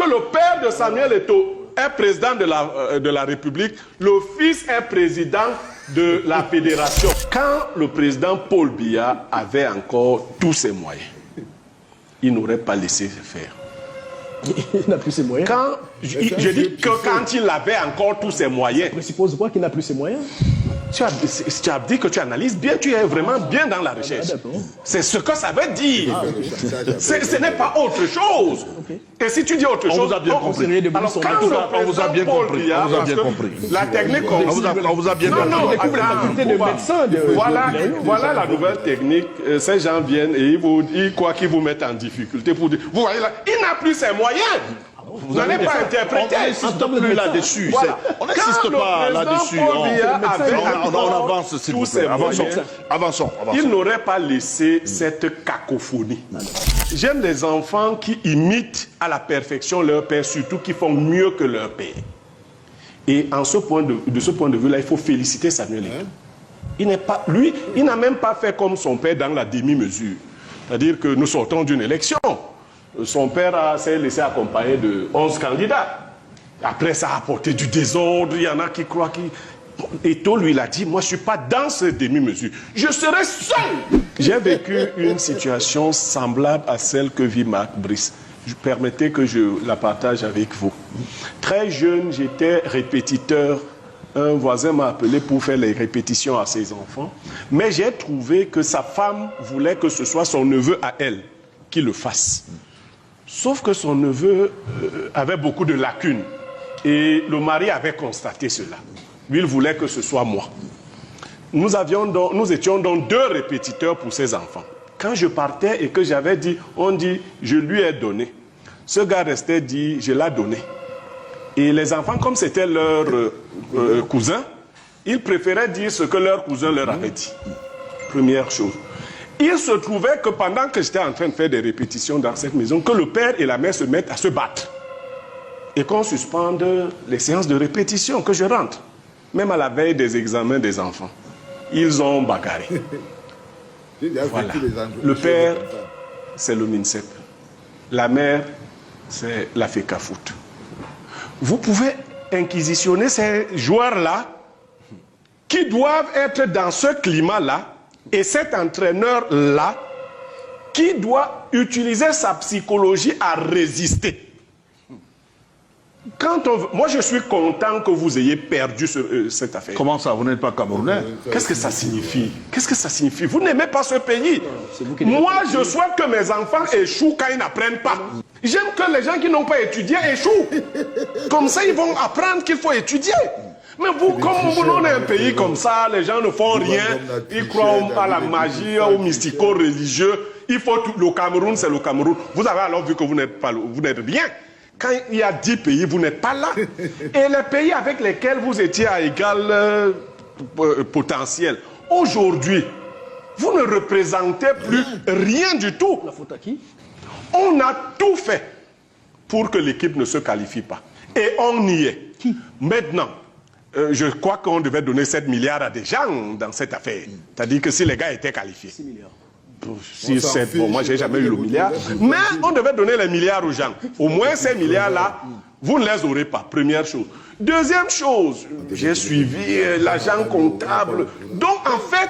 le père de Samuel Eto'o est président de la République, le fils est président de la fédération. Quand le président Paul Biya avait encore tous ses moyens, il n'aurait pas laissé faire. Il n'a plus ses moyens. Je dis que quand il avait encore tous ses moyens. Ça suppose quoi qu'il n'a plus ses moyens? Tu as dit que tu analyses bien, tu es vraiment bien dans la recherche. C'est ce que ça veut dire. Ce n'est pas autre chose. Et si tu dis autre chose, on vous a bien compris. Alors, quand on vous a bien compris. On vous a bien compris. La technique, on vous a bien compris. Non, voilà la nouvelle technique. Ces gens viennent et ils croient qu'ils vous mettent en difficulté pour dire. Vous voyez là, il n'a plus ses moyens. Vous n'allez pas interpréter. On n'insiste plus là-dessus. On n'insiste pas là-dessus. On avance, s'il vous plaît. Avançons. Il n'aurait pas laissé cette cacophonie. J'aime les enfants qui imitent à la perfection leur père, surtout qui font mieux que leur père. Et de ce point de vue-là, il faut féliciter Samuel Eto'o. Il n'a même pas fait comme son père dans la demi-mesure. C'est-à-dire que nous sortons d'une élection. Son père s'est laissé accompagner de 11 candidats. Après, ça a apporté du désordre. Il y en a qui croient qu'il... Eto'o lui l'a dit, moi je ne suis pas dans ce demi-mesure. Je serai seul. J'ai vécu une situation semblable à celle que vit Marc Brice. Permettez que je la partage avec vous. Très jeune, j'étais répétiteur. Un voisin m'a appelé pour faire les répétitions à ses enfants. Mais j'ai trouvé que sa femme voulait que ce soit son neveu à elle qui le fasse. Sauf que son neveu avait beaucoup de lacunes. Et le mari avait constaté cela. Lui, il voulait que ce soit moi. Nous étions donc 2 répétiteurs pour ses enfants. Quand je partais et que j'avais dit, on dit, je lui ai donné. Ce gars restait dit, je l'ai donné. Et les enfants, comme c'était leur cousin, ils préféraient dire ce que leur cousin leur avait dit. Première chose. Il se trouvait que pendant que j'étais en train de faire des répétitions dans cette maison, que le père et la mère se mettent à se battre. Et qu'on suspende les séances de répétition, que je rentre. Même à la veille des examens des enfants. Ils ont bagarré. Voilà. Le père, c'est le MINSEP. La mère, c'est la FECAFOOT. Vous pouvez inquisitionner ces joueurs-là qui doivent être dans ce climat-là. Et cet entraîneur-là, qui doit utiliser sa psychologie à résister. Moi, je suis content que vous ayez perdu cette affaire. Comment ça, vous n'êtes pas Camerounais? Qu'est-ce que ça signifie? Qu'est-ce que ça signifie? Vous n'aimez pas ce pays. Moi, je souhaite que mes enfants échouent quand ils n'apprennent pas. J'aime que les gens qui n'ont pas étudié échouent. Comme ça, ils vont apprendre qu'il faut étudier. Mais vous, comme vous n'êtes un pays comme ça, les gens ne font rien, ils croient à la magie, au mystico-religieux. Il faut tout. Le Cameroun, c'est le Cameroun. Vous avez alors vu que vous n'êtes rien. Quand il y a 10 pays, vous n'êtes pas là. Et les pays avec lesquels vous étiez à égal potentiel, aujourd'hui, vous ne représentez plus rien du tout. La faute à qui? On a tout fait pour que l'équipe ne se qualifie pas. Et on y est. Qui? Maintenant, je crois qu'on devait donner 7 milliards à des gens dans cette affaire. C'est-à-dire que si les gars étaient qualifiés. 6 milliards. 6, 7, bon, moi j'ai jamais eu le milliard. Mais on devait donner les milliards aux gens. Au moins ces milliards-là, vous ne les aurez pas, première chose. Deuxième chose, j'ai suivi l'agent comptable. Donc en fait,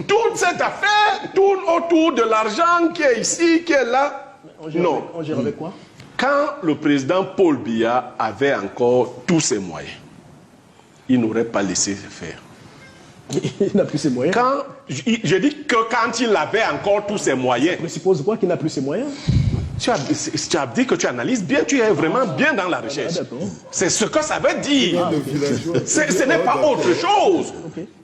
toute cette affaire tourne autour de l'argent qui est ici, qui est là. Non. On gère avec quoi? Quand le président Paul Biya avait encore tous ses moyens, il n'aurait pas laissé faire. Il n'a plus ses moyens. Je dis que quand il avait encore tous ses moyens. Ça suppose quoi qu'il n'a plus ses moyens? Tu as dit que tu analyses bien, tu es vraiment bien dans la recherche. C'est ce que ça veut dire. Ce n'est pas autre chose.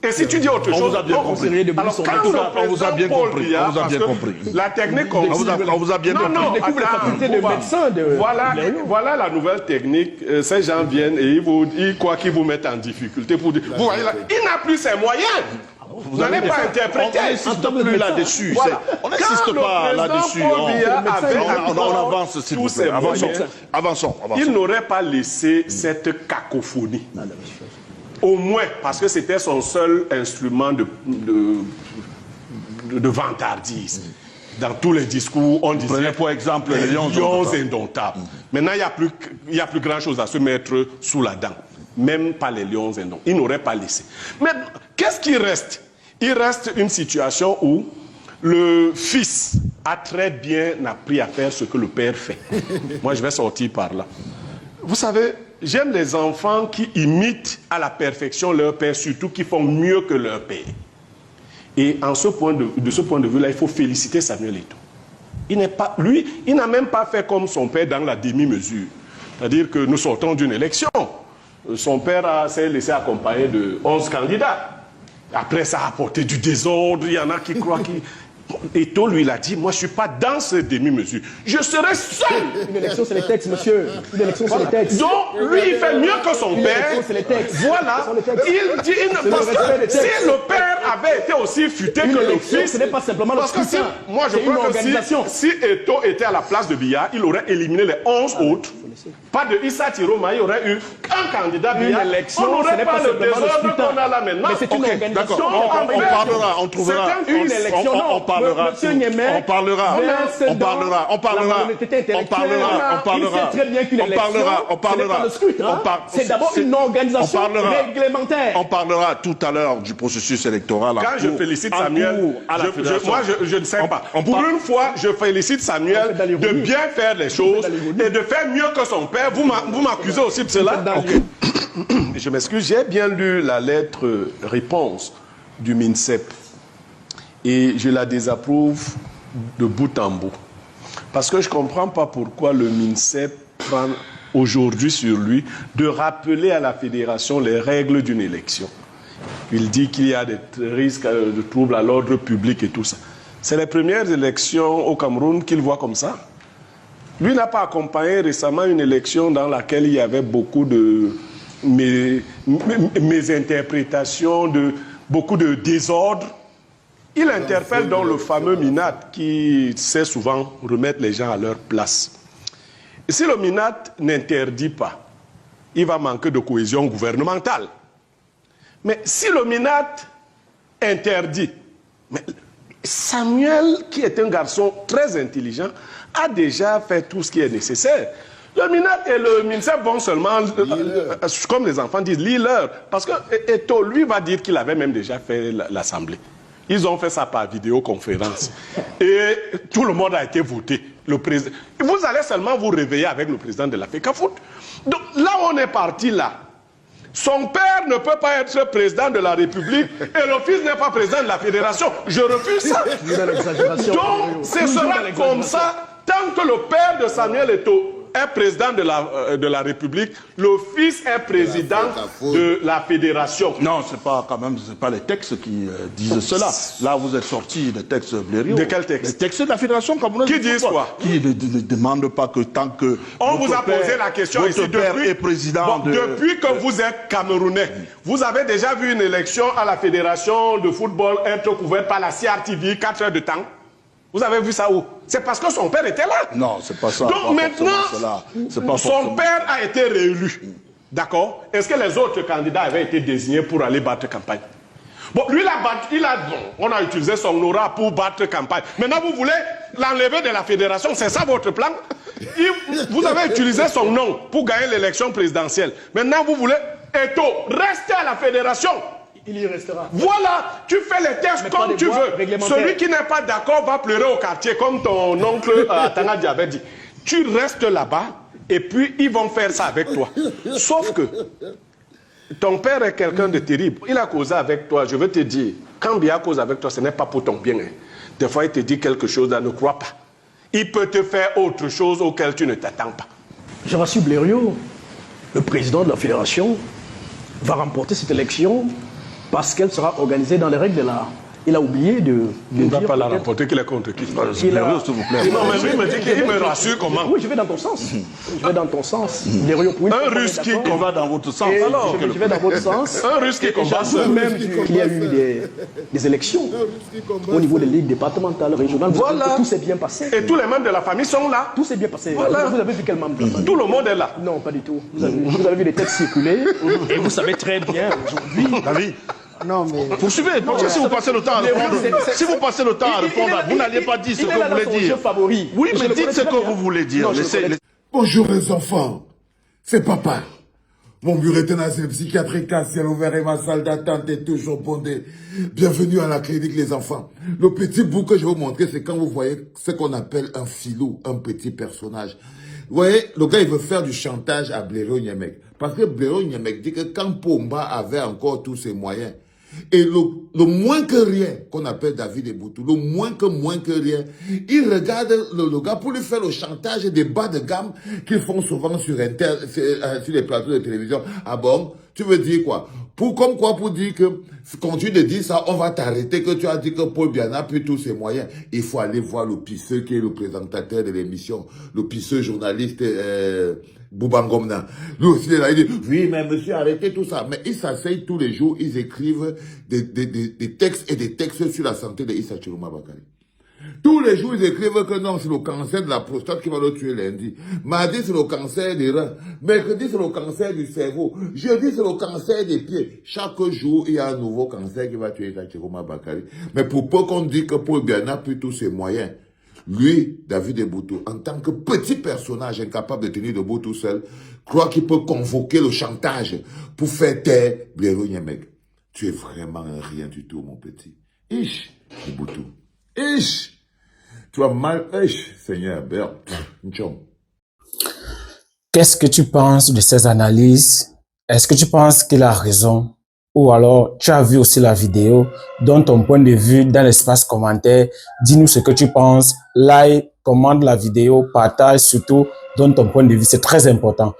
Et si tu dis autre chose, on vous a bien compris. Alors quand on vous a bien compris. On vous a bien compris. La technique, on vous a bien compris. Non, découvre la faculté de médecin. Voilà la nouvelle technique. Ces gens viennent et ils croient qu'ils vous mettent en difficulté pour dire. Vous voyez là, il n'a plus ses moyens. Vous n'allez pas interpréter. On n'insiste plus là-dessus. On n'insiste pas là-dessus. On avance, s'il vous plaît. Avançons. Il n'aurait pas laissé cette cacophonie. Au moins, parce que c'était son seul instrument de vantardise. dans tous les discours, on disait... Prenez pour exemple les lions indomptables. Maintenant, il n'y a plus grand-chose à se mettre sous la dent. Même pas les lions indomptables. Ils n'auraient pas laissé. Mais qu'est-ce qui reste? Il reste une situation où le fils a très bien appris à faire ce que le père fait. Moi, je vais sortir par là. Vous savez, j'aime les enfants qui imitent à la perfection leur père, surtout qui font mieux que leur père. Et de ce point de vue-là, il faut féliciter Samuel Eto'o. Il n'a même pas fait comme son père dans la demi-mesure. C'est-à-dire que nous sortons d'une élection. Son père s'est laissé accompagner de 11 candidats. Après, ça a apporté du désordre. Il y en a qui croient qu'il... Eto'o, lui, il a dit, moi, je ne suis pas dans cette demi-mesure. Je serai seul. Une élection, c'est les textes, monsieur. Une élection, c'est les textes. Donc, lui, il fait mieux que son père. Une élection, c'est les textes. Voilà. Il dit, parce que si le père avait été aussi futé que le fils... Ce n'est pas simplement le scrutin. Moi, je crois que si Eto'o était à la place de Biya, il aurait éliminé les 11 autres. Pas de Issa Tiroma, il y aurait eu un candidat Biya. Une élection, on n'aurait pas le désordre qu'on a là maintenant. Mais c'est une organisation. On parlera, on trouvera. Une élection, on parlera. On parlera. C'est d'abord une organisation réglementaire. On parlera tout à l'heure du processus électoral. Quand je félicite Samuel, moi je ne sais pas. Pour une fois, je félicite Samuel de bien faire les choses et de faire mieux que son père. Vous m'accusez aussi de cela. Je m'excuse, j'ai bien lu la lettre réponse du MINSEP. Et je la désapprouve de bout en bout. Parce que je ne comprends pas pourquoi le MINSEP prend aujourd'hui sur lui de rappeler à la fédération les règles d'une élection. Il dit qu'il y a des risques de troubles à l'ordre public et tout ça. C'est les premières élections au Cameroun qu'il voit comme ça. Lui n'a pas accompagné récemment une élection dans laquelle il y avait beaucoup de mésinterprétations, beaucoup de désordre. Il interpelle donc le fameux MINAT qui sait souvent remettre les gens à leur place. Et si le MINAT n'interdit pas, il va manquer de cohésion gouvernementale. Mais si le MINAT interdit, mais Samuel, qui est un garçon très intelligent, a déjà fait tout ce qui est nécessaire. Le MINAT et le MINSEP vont seulement, comme les enfants disent, lire-leur. Parce que Eto'o, lui, va dire qu'il avait même déjà fait l'Assemblée. Ils ont fait ça par vidéoconférence. Et tout le monde a été voté. Le président. Vous allez seulement vous réveiller avec le président de la FECAFOOT. Donc là, on est parti là. Son père ne peut pas être président de la République et le fils n'est pas président de la Fédération. Je refuse ça. Donc, ce sera comme ça tant que le père de Samuel Eto'o est président de la République, le fils est président de la Fédération. Non, c'est pas quand même, c'est pas les textes qui disent cela. Là, vous êtes sorti des textes Blériot. De quel texte? Les textes de la Fédération camerounaise. Qui disent quoi? Qui ne demandent pas que tant que on vous a posé la question ici depuis que vous êtes Camerounais. Vous avez déjà vu une élection à la Fédération de football être couverte par la CRTV 4 heures de temps? Vous avez vu ça où? C'est parce que son père était là. Non, c'est pas ça. Donc maintenant, son père a été réélu. D'accord? Est-ce que les autres candidats avaient été désignés pour aller battre campagne? Bon, lui, on a utilisé son aura pour battre campagne. Maintenant, vous voulez l'enlever de la fédération? C'est ça votre plan? Vous avez utilisé son nom pour gagner l'élection présidentielle. Maintenant, vous voulez Eto'o rester à la fédération. Il y restera. Voilà, tu fais les tests comme tu veux. Celui qui n'est pas d'accord va pleurer au quartier, comme ton oncle Atanga avait dit. Tu restes là-bas et puis ils vont faire ça avec toi. Sauf que ton père est quelqu'un de terrible. Il a causé avec toi, je veux te dire, quand Biya cause avec toi, ce n'est pas pour ton bien. Hein. Des fois, il te dit quelque chose, là, ne crois pas. Il peut te faire autre chose auquel tu ne t'attends pas. Je rassure Blériot, le président de la fédération va remporter cette élection parce qu'elle sera organisée dans les règles de l'art. Il a oublié de il ne va pas la remporter, qu'il est contre qui? S'il vous plaît. Non, mais lui, il me dit qu'il me rassure comment? Oui, je vais dans ton sens. Je vais dans ton sens. Un Russe qui va dans votre sens. Alors, je vais dans votre sens. Un Russe qui combat seul. Même qu'il y a eu des élections au niveau des ligues départementales, régionales. Voilà. Tout s'est bien passé. Et tous les membres de la famille sont là. Tout s'est bien passé. Voilà. Vous avez vu quel membre de la famille? Tout le monde est là. Non, pas du tout. Vous avez vu les textes circuler et vous savez très bien aujourd'hui. David, Non, mais... Poursuivez, parce que si vous passez le temps à répondre, si vous passez le temps à répondre, vous n'allez pas dire ce que vous voulez dire. Oui, mais dites ce que vous voulez dire. Bonjour les enfants, c'est papa. Mon bureau est un asile psychiatrique à ciel ouvert et ma salle d'attente est toujours bondée. Bienvenue à la clinique les enfants. Le petit bout que je vais vous montrer, c'est quand vous voyez ce qu'on appelle un filou, un petit personnage. Vous voyez, le gars il veut faire du chantage à Blaireau Nyamèque. Parce que Blaireau Nyamèque dit que quand Pomba avait encore tous ses moyens, et le moins que rien qu'on appelle David Eboutou, le moins que rien, il regarde le gars pour lui faire le chantage des bas de gamme qu'ils font souvent sur les plateaux de télévision. Ah bon? Tu veux dire quoi? Comme quoi pour dire que, quand tu te dis ça, on va t'arrêter, que tu as dit que Paul Biana a pris tous ses moyens. Il faut aller voir le pisseux qui est le présentateur de l'émission, le pisseux journaliste, Boubangomna. Lui aussi, il dit, oui, mais monsieur, arrêtez tout ça. Mais ils s'asseyent tous les jours, ils écrivent des textes et des textes sur la santé de Issa Chiruma Bakari. Tous les jours, ils écrivent que non, c'est le cancer de la prostate qui va le tuer lundi. Mardi, c'est le cancer des reins. Mercredi, c'est le cancer du cerveau. Jeudi, c'est le cancer des pieds. Chaque jour, il y a un nouveau cancer qui va tuer Issa Chiruma Bakari. Mais pour peu qu'on dise que Paul Biana a pris tous ses moyens, lui, David Eboutou, en tant que petit personnage incapable de tenir debout tout seul, croit qu'il peut convoquer le chantage pour faire taire Blaireau Nyamèque. Tu es vraiment un rien du tout, mon petit. Ish, Eboutou. Ish. Tu as mal, ish, Seigneur. Qu'est-ce que tu penses de ces analyses? Est-ce que tu penses qu'il a raison? Ou alors, tu as vu aussi la vidéo, donne ton point de vue dans l'espace commentaire, dis-nous ce que tu penses, like, commente la vidéo, partage surtout, donne ton point de vue, c'est très important.